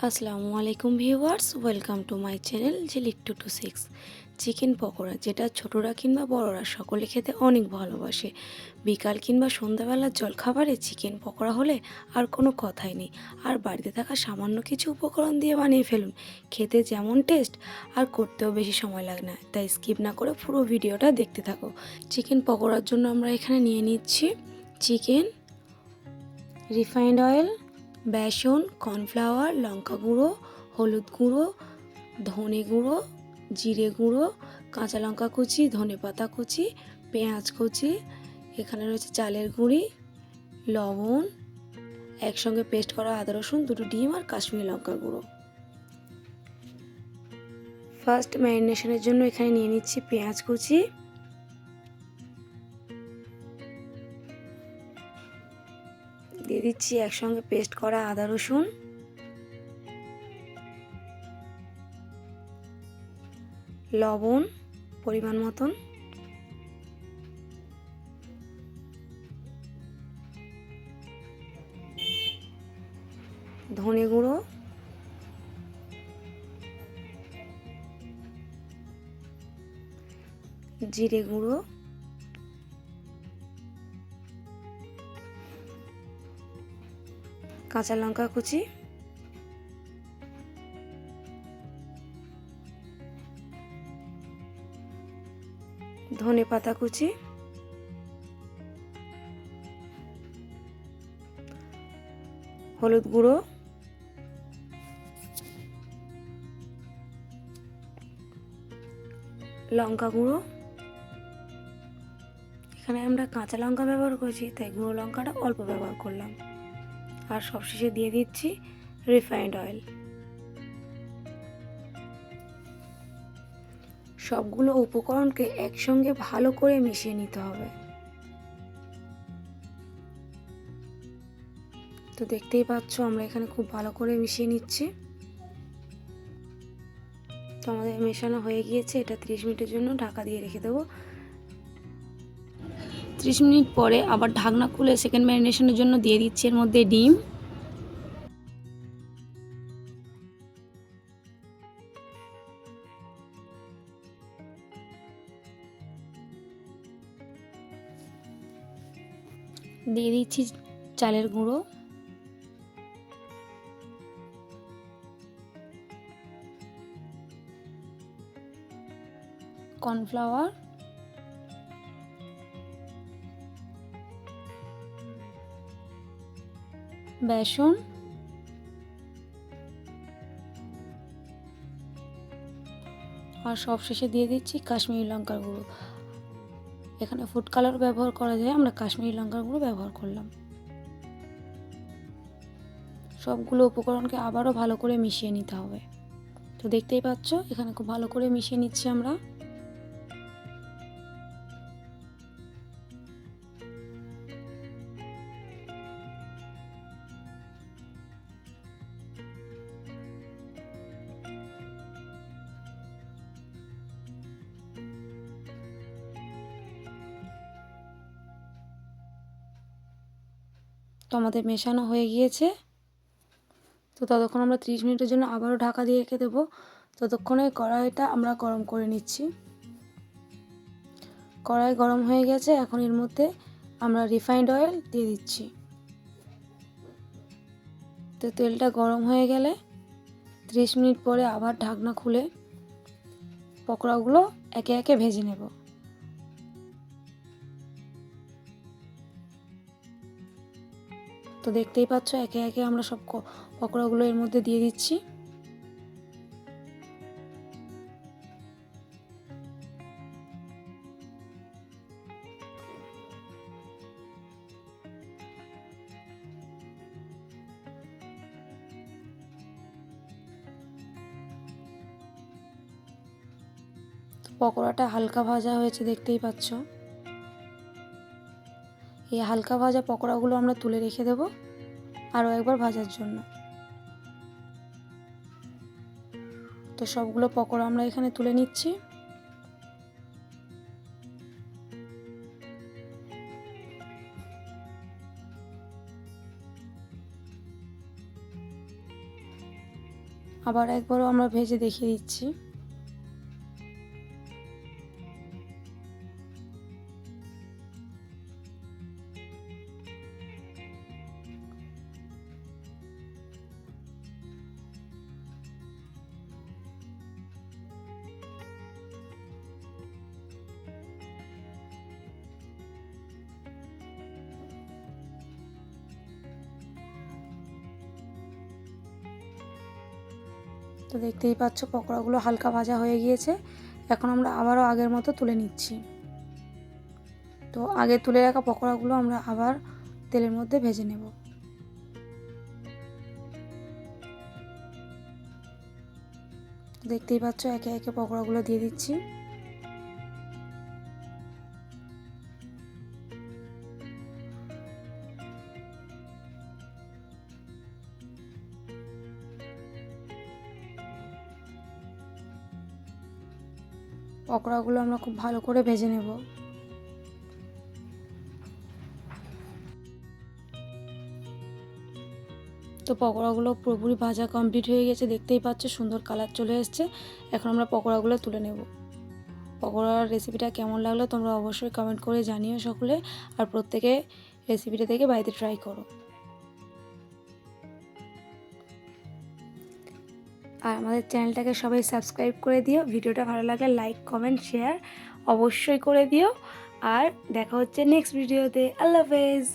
আসসালামু আলাইকুম viewers, welcome to my channel Jhilik 226। Chicken pakora, যেটা ছোটরা কিংবা বড়রা সকলে খেতে অনেক ভালোবাসে। বিকাল কিংবা সন্ধ্যাবেলার জলখাবারে চিকেন পকোড়া হলে আর কোনো কথাই নেই। আর বাড়িতে থাকা সামান্য কিছু উপকরণ দিয়ে বানিয়ে ফেলুন, খেতে যেমন টেস্ট আর করতেও বেশি সময় লাগে না। তাই স্কিপ না করে পুরো ভিডিওটা দেখতে থাকো। চিকেন পকোড়ার জন্য আমরা এখানে নিয়ে নিচ্ছি চিকেন, রিফাইন্ড অয়েল, বেসন, কর্নফ্লাওয়ার, লঙ্কা গুঁড়ো, হলুদ গুঁড়ো, ধনে গুঁড়ো, জিরে গুঁড়ো, কাঁচা লঙ্কা কুচি, ধনে পাতা কুচি, পেঁয়াজ কুচি, এখানে রয়েছে চালের গুঁড়ি, লবণ, একসঙ্গে পেস্ট করা আদা রসুন, দুটো ডিম আর কাশ্মীরি লঙ্কার গুঁড়ো। ফার্স্ট ম্যারিনেশনের জন্য এখানে নিয়ে নিচ্ছি পেঁয়াজ কুচি, দিয়ে দিচ্ছি একসঙ্গে পেস্ট করা আদা রসুন, লবণ পরিমাণ মতন, ধনে গুঁড়ো, জিরে গুঁড়ো, কাঁচা লঙ্কা কুচি, ধনে পাতা কুচি, হলুদ গুঁড়ো, লঙ্কা গুঁড়ো। এখানে আমরা কাঁচা লঙ্কা ব্যবহার করছি, তাই গুঁড়ো লঙ্কাটা অল্প ব্যবহার করলাম। আর সবশেষে দিয়ে দিচ্ছি রিফাইন্ড অয়েল। সবগুলো উপকরণকে একসঙ্গে ভালো করে মিশিয়ে নিতে হবে। তো দেখতেই পাচ্ছ আমরা এখানে খুব ভালো করে মিশিয়ে নিচ্ছি। তো আমাদের মেশানো হয়ে গিয়েছে, এটা 30 মিনিটের জন্য ঢাকা দিয়ে রেখে দেবো। 30 মিনিট পরে আবার ঢাকনা খুলে সেকেন্ড ম্যারিনেশনের জন্য দিয়ে দিচ্ছি এর মধ্যে ডিম, দিয়ে দিচ্ছি চালের গুঁড়ো, কর্নফ্লাওয়ার, বেসন, আর সবশেষে দিয়ে দিচ্ছি কাশ্মীরি লঙ্কার গুঁড়ো। এখানে ফুড কালার ব্যবহার করা যায়, আমরা কাশ্মীরি লঙ্কার গুঁড়ো ব্যবহার করলাম। সবগুলো উপকরণকে আবারও ভালো করে মিশিয়ে নিতে হবে। তো দেখতেই পাচ্ছ এখানে খুব ভালো করে মিশিয়ে নিচ্ছি আমরা। তো আমাদের মেশানো হয়ে গিয়েছে। তো ততক্ষণ আমরা 30 মিনিটের জন্য আবারও ঢাকা দিয়ে রেখে দেবো। ততক্ষণে কড়াইটা আমরা গরম করে নিচ্ছি। কড়াই গরম হয়ে গেছে, এখন এর মধ্যে আমরা রিফাইন্ড অয়েল দিয়ে দিচ্ছি। তো তেলটা গরম হয়ে গেলে 30 মিনিট পরে আবার ঢাকনা খুলে পকোড়াগুলো একে একে ভেজে নেব। তো দেখতেই পাচ্ছ একে একে আমরা সব পকোড়াগুলো এর মধ্যে দিয়ে দিচ্ছি। পকোড়াটা হালকা ভাজা হয়েছে, দেখতেই পাচ্ছ। এই হালকা ভাজা পকোড়াগুলো আমরা তুলে রেখে দেব আরও একবার ভাজার জন্য। তো সবগুলো পকোড়া আমরা এখানে তুলে নিচ্ছি। আবার একবারও আমরা ভেজে দেখিয়ে দিচ্ছি। তো দেখতেই পাচ্ছ পকোড়াগুলো হালকা ভাজা হয়ে গিয়েছে। এখন আমরা আবারও আগের মতো তুলে নিচ্ছি। তো আগে তুলে রাখা পকোড়াগুলো আমরা আবার তেলের মধ্যে ভেজে নেব। দেখতেই পাচ্ছ একে একে পকোড়াগুলো দিয়ে দিচ্ছি। পকোড়াগুলো আমরা খুব ভালো করে ভেজে নেব। তো পকোড়াগুলো পুরোপুরি ভাজা কমপ্লিট হয়ে গেছে, দেখতেই পাচ্ছ সুন্দর কালার চলে এসেছে। এখন আমরা পকোড়াগুলো তুলে নেব। পকোড়ার রেসিপিটা কেমন লাগলো তোমরা অবশ্যই কমেন্ট করে জানিও সকলে, আর প্রত্যেকে রেসিপিটা থেকে বাড়িতে ট্রাই করো। আর আমাদের চ্যানেলটাকে সবাই সাবস্ক্রাইব করে দিও। ভিডিওটা ভালো লাগলে লাইক কমেন্ট শেয়ার অবশ্যই করে দিও। আর দেখা হচ্ছে নেক্সট ভিডিওতে। আল্লাহ হাফেজ।